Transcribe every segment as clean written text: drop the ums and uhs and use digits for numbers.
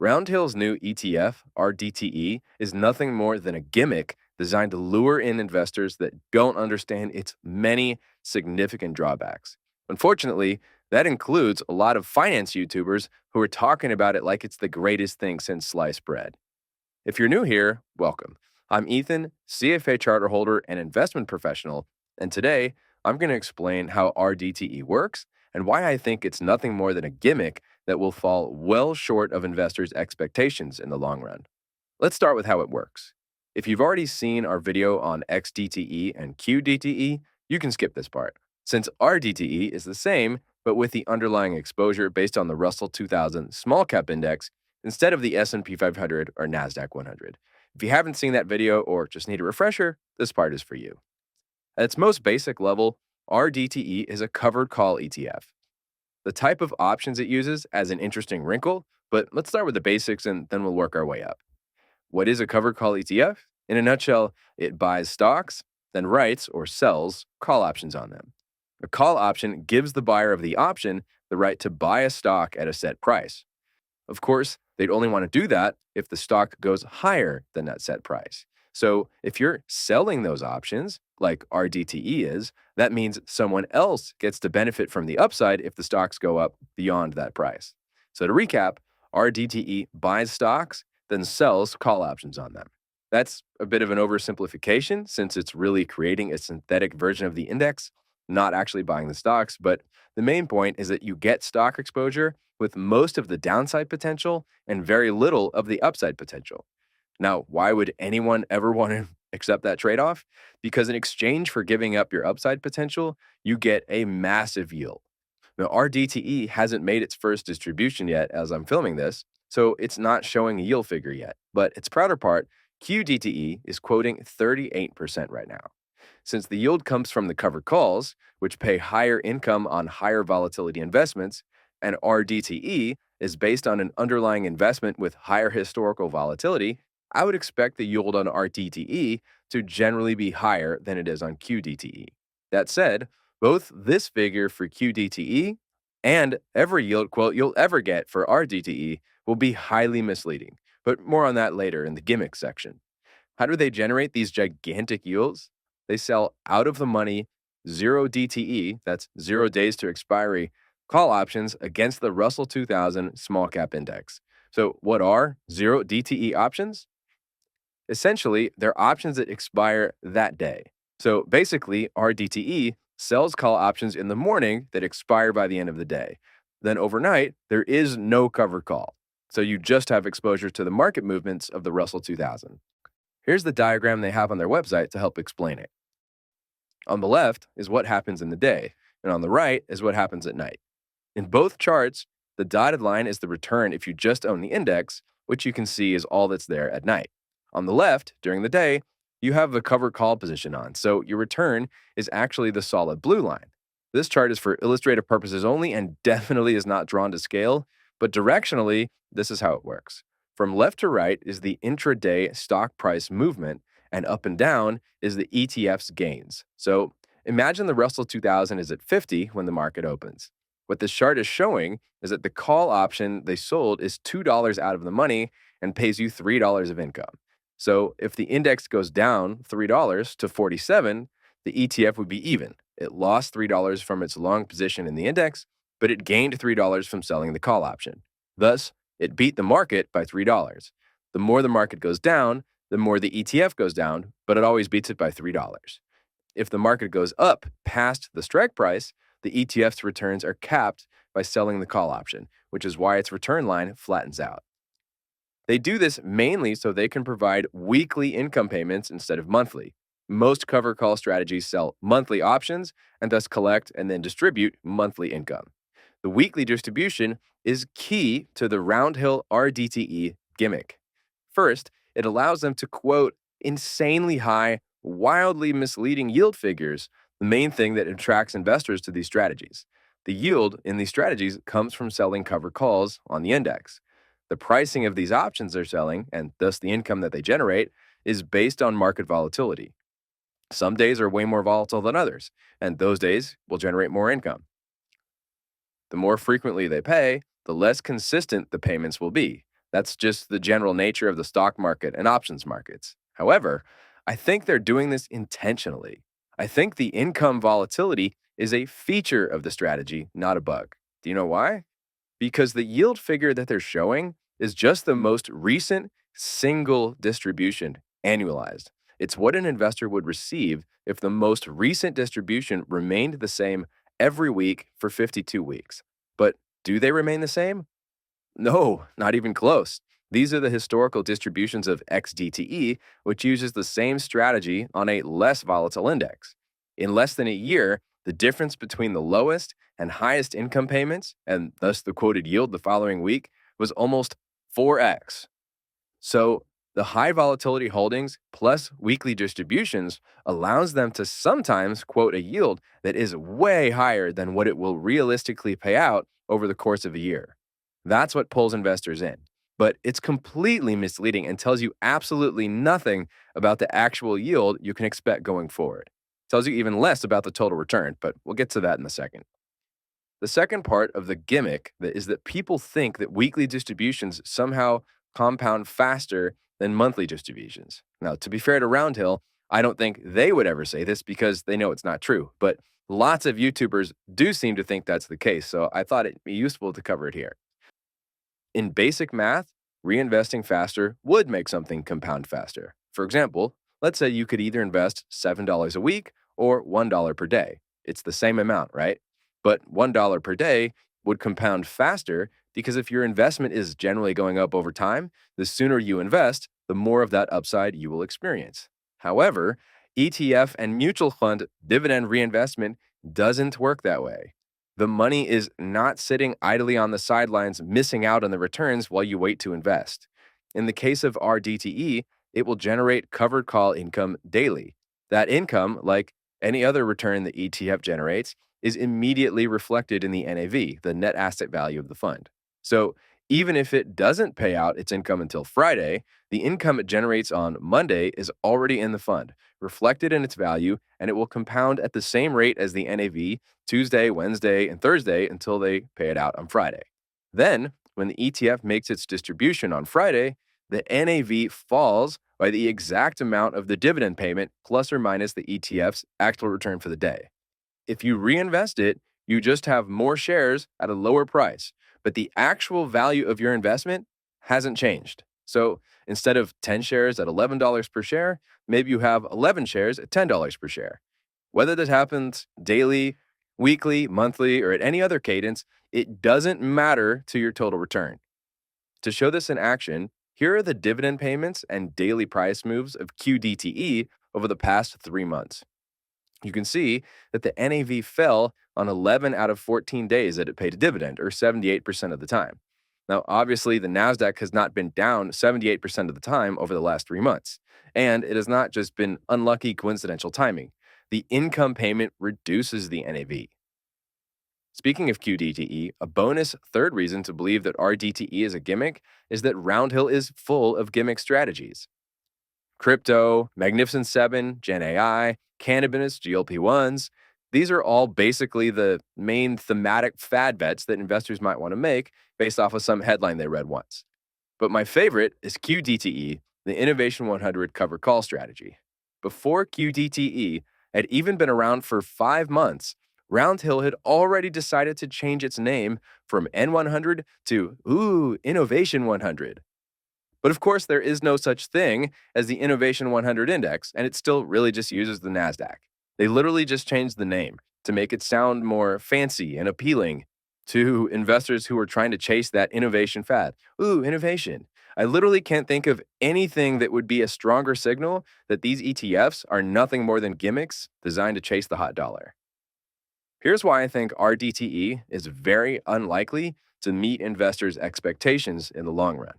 Roundhill's new ETF, RDTE, is nothing more than a gimmick designed to lure in investors that don't understand its many significant drawbacks. Unfortunately, that includes a lot of finance YouTubers who are talking about it like it's the greatest thing since sliced bread. If you're new here, welcome. I'm Ethan, CFA Charterholder and investment professional, and today I'm going to explain how RDTE works and why I think it's nothing more than a gimmick that will fall well short of investors' expectations in the long run. Let's start with how it works. If you've already seen our video on XDTE and QDTE, you can skip this part, since RDTE is the same, but with the underlying exposure based on the Russell 2000 Small Cap Index instead of the S&P 500 or NASDAQ 100. If you haven't seen that video or just need a refresher, this part is for you. At its most basic level, RDTE is a covered call ETF. The type of options it uses as an interesting wrinkle, but let's start with the basics and then we'll work our way up. What is a covered call ETF? In a nutshell, it buys stocks, then writes or sells call options on them. A call option gives the buyer of the option the right to buy a stock at a set price. Of course, they'd only want to do that if the stock goes higher than that set price. So if you're selling those options, like RDTE is, that means someone else gets to benefit from the upside if the stocks go up beyond that price. So to recap, RDTE buys stocks, then sells call options on them. That's a bit of an oversimplification since it's really creating a synthetic version of the index, not actually buying the stocks, but the main point is that you get stock exposure with most of the downside potential and very little of the upside potential. Now, why would anyone ever want to accept that trade-off? Because in exchange for giving up your upside potential, you get a massive yield. Now, RDTE hasn't made its first distribution yet as I'm filming this, so it's not showing a yield figure yet. But its prouder part, QDTE, is quoting 38% right now. Since the yield comes from the covered calls, which pay higher income on higher volatility investments, and RDTE is based on an underlying investment with higher historical volatility, I would expect the yield on RDTE to generally be higher than it is on QDTE. That said, both this figure for QDTE and every yield quote you'll ever get for RDTE will be highly misleading, but more on that later in the gimmick section. How do they generate these gigantic yields? They sell out of the money 0 DTE, that's 0 days to expiry, call options against the Russell 2000 Small Cap Index. So what are 0 DTE options? Essentially, they're options that expire that day. So basically, RDTE sells call options in the morning that expire by the end of the day. Then overnight, there is no covered call. So you just have exposure to the market movements of the Russell 2000. Here's the diagram they have on their website to help explain it. On the left is what happens in the day, and on the right is what happens at night. In both charts, the dotted line is the return if you just own the index, which you can see is all that's there at night. On the left, during the day, you have the covered call position on, so your return is actually the solid blue line. This chart is for illustrative purposes only and definitely is not drawn to scale, but directionally, this is how it works. From left to right is the intraday stock price movement, and up and down is the ETF's gains. So imagine the Russell 2000 is at 50 when the market opens. What this chart is showing is that the call option they sold is $2 out of the money and pays you $3 of income. So if the index goes down $3 to 47, the ETF would be even. It lost $3 from its long position in the index, but it gained $3 from selling the call option. Thus, it beat the market by $3. The more the market goes down, the more the ETF goes down, but it always beats it by $3. If the market goes up past the strike price, the ETF's returns are capped by selling the call option, which is why its return line flattens out. They do this mainly so they can provide weekly income payments instead of monthly. Most cover call strategies sell monthly options and thus collect and then distribute monthly income. The weekly distribution is key to the Roundhill RDTE gimmick. First, it allows them to quote insanely high, wildly misleading yield figures, the main thing that attracts investors to these strategies. The yield in these strategies comes from selling covered calls on the index. The pricing of these options they're selling, and thus the income that they generate, is based on market volatility. Some days are way more volatile than others, and those days will generate more income. The more frequently they pay, the less consistent the payments will be. That's just the general nature of the stock market and options markets. However, I think they're doing this intentionally. I think the income volatility is a feature of the strategy, not a bug. Do you know why? Because the yield figure that they're showing is just the most recent single distribution annualized. It's what an investor would receive if the most recent distribution remained the same every week for 52 weeks. But do they remain the same? No, not even close. These are the historical distributions of XDTE, which uses the same strategy on a less volatile index. In less than a year, the difference between the lowest and highest income payments, and thus the quoted yield the following week, was almost 4x. So the high volatility holdings plus weekly distributions allows them to sometimes quote a yield that is way higher than what it will realistically pay out over the course of a year. That's what pulls investors in. But it's completely misleading and tells you absolutely nothing about the actual yield you can expect going forward. It tells you even less about the total return, but we'll get to that in a second. The second part of the gimmick is that people think that weekly distributions somehow compound faster than monthly distributions. Now, to be fair to Roundhill, I don't think they would ever say this because they know it's not true, but lots of YouTubers do seem to think that's the case, so I thought it'd be useful to cover it here. In basic math, reinvesting faster would make something compound faster. For example, let's say you could either invest $7 a week or $1 per day. It's the same amount, right? But $1 per day would compound faster because if your investment is generally going up over time, the sooner you invest, the more of that upside you will experience. However, ETF and mutual fund dividend reinvestment doesn't work that way. The money is not sitting idly on the sidelines, missing out on the returns while you wait to invest. In the case of RDTE, it will generate covered call income daily. That income, like any other return the ETF generates, is immediately reflected in the NAV, the net asset value of the fund. So even if it doesn't pay out its income until Friday, the income it generates on Monday is already in the fund, reflected in its value, and it will compound at the same rate as the NAV Tuesday, Wednesday, and Thursday until they pay it out on Friday. Then, when the ETF makes its distribution on Friday, the NAV falls by the exact amount of the dividend payment plus or minus the ETF's actual return for the day. If you reinvest it, you just have more shares at a lower price, but the actual value of your investment hasn't changed. So instead of 10 shares at $11 per share, maybe you have 11 shares at $10 per share. Whether this happens daily, weekly, monthly, or at any other cadence, it doesn't matter to your total return. To show this in action, here are the dividend payments and daily price moves of QDTE over the past 3 months. You can see that the NAV fell on 11 out of 14 days that it paid a dividend, or 78% of the time. Now, obviously, the NASDAQ has not been down 78% of the time over the last 3 months. And it has not just been unlucky coincidental timing. The income payment reduces the NAV. Speaking of QDTE, a bonus third reason to believe that RDTE is a gimmick is that Roundhill is full of gimmick strategies. Crypto, Magnificent Seven, Gen AI, cannabis, GLP-1s, these are all basically the main thematic fad bets that investors might want to make based off of some headline they read once. But my favorite is QDTE, the Innovation 100 cover call strategy. Before QDTE had even been around for 5 months, Roundhill had already decided to change its name from N100 to Innovation 100. But of course, there is no such thing as the Innovation 100 index, and it still really just uses the NASDAQ. They literally just changed the name to make it sound more fancy and appealing to investors who are trying to chase that innovation fad. Innovation. I literally can't think of anything that would be a stronger signal that these ETFs are nothing more than gimmicks designed to chase the hot dollar. Here's why I think RDTE is very unlikely to meet investors' expectations in the long run.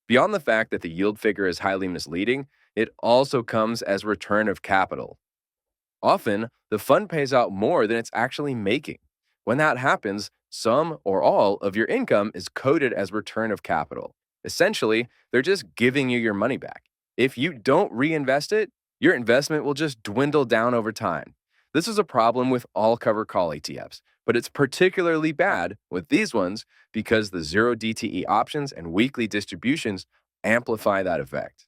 Beyond the fact that the yield figure is highly misleading, it also comes as return of capital. Often, the fund pays out more than it's actually making. When that happens, some or all of your income is coded as return of capital. Essentially, they're just giving you your money back. If you don't reinvest it, your investment will just dwindle down over time. This is a problem with all cover call ETFs. But it's particularly bad with these ones because the zero DTE options and weekly distributions amplify that effect.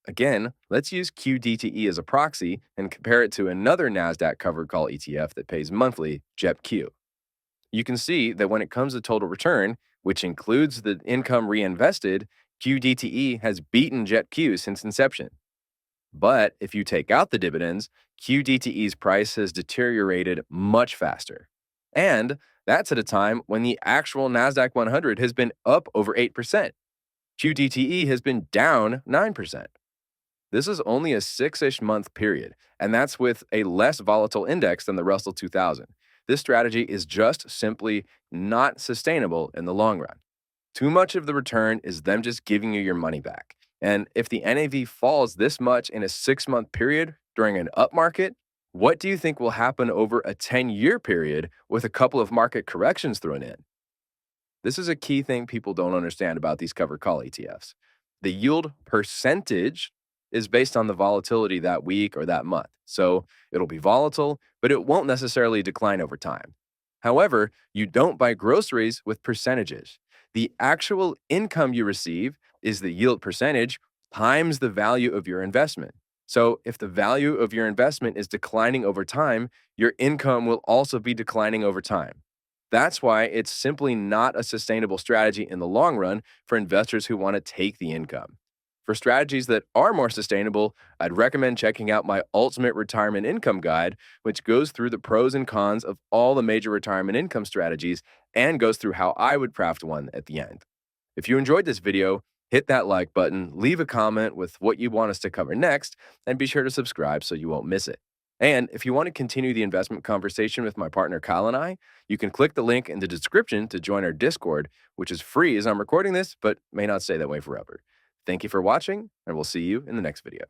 Again, let's use QDTE as a proxy and compare it to another NASDAQ covered call ETF that pays monthly, JEPQ. You can see that when it comes to total return, which includes the income reinvested, QDTE has beaten JEPQ since inception. But if you take out the dividends, QDTE's price has deteriorated much faster. And that's at a time when the actual NASDAQ 100 has been up over 8%. QDTE has been down 9%. This is only a 6-ish month period, and that's with a less volatile index than the Russell 2000. This strategy is just simply not sustainable in the long run. Too much of the return is them just giving you your money back. And if the NAV falls this much in a 6-month period during an up market, what do you think will happen over a 10-year period with a couple of market corrections thrown in? This is a key thing people don't understand about these covered call ETFs. The yield percentage is based on the volatility that week or that month. So it'll be volatile, but it won't necessarily decline over time. However, you don't buy groceries with percentages. The actual income you receive is the yield percentage times the value of your investment. So if the value of your investment is declining over time, your income will also be declining over time. That's why it's simply not a sustainable strategy in the long run for investors who want to take the income. For strategies that are more sustainable, I'd recommend checking out my Ultimate Retirement Income Guide, which goes through the pros and cons of all the major retirement income strategies and goes through how I would craft one at the end. If you enjoyed this video, hit that like button, leave a comment with what you want us to cover next, and be sure to subscribe so you won't miss it. And if you want to continue the investment conversation with my partner Kyle and I, you can click the link in the description to join our Discord, which is free as I'm recording this, but may not stay that way forever. Thank you for watching, and we'll see you in the next video.